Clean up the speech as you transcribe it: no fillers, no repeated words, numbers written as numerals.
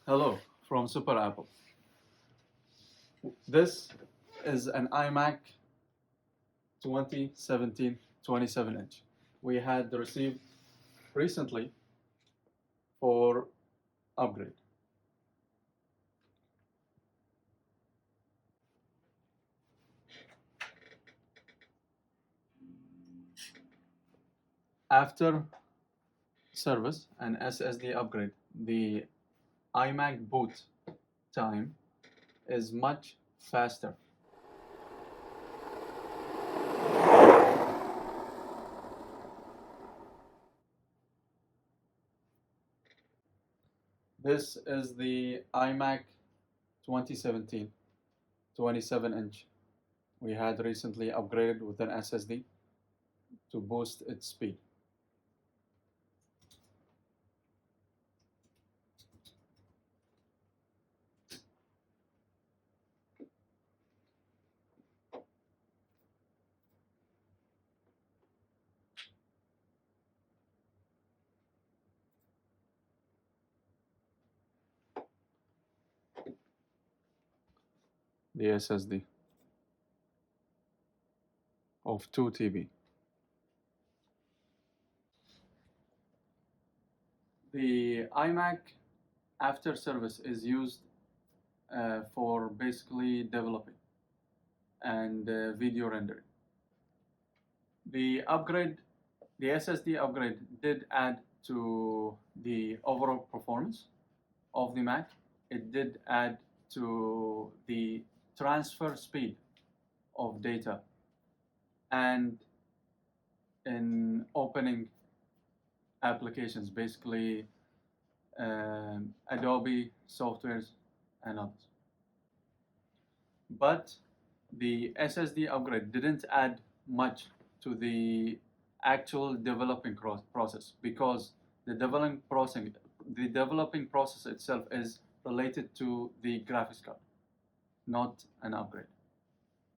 Hello from Super Apple. This is an iMac 2017 27 inch. We had received recently for upgrade. After service and SSD upgrade, the iMac boot time is much faster. This is the iMac 2017 27 inch. We had recently upgraded with an SSD to boost its speed. The SSD of 2 TB. The iMac after service is used for basically developing and video rendering. The upgrade, the SSD upgrade did add to the overall performance of the Mac. It did add to the transfer speed of data and in opening applications, basically Adobe softwares and others. But the SSD upgrade didn't add much to the actual developing process because the developing process itself is related to the graphics card, not an upgrade.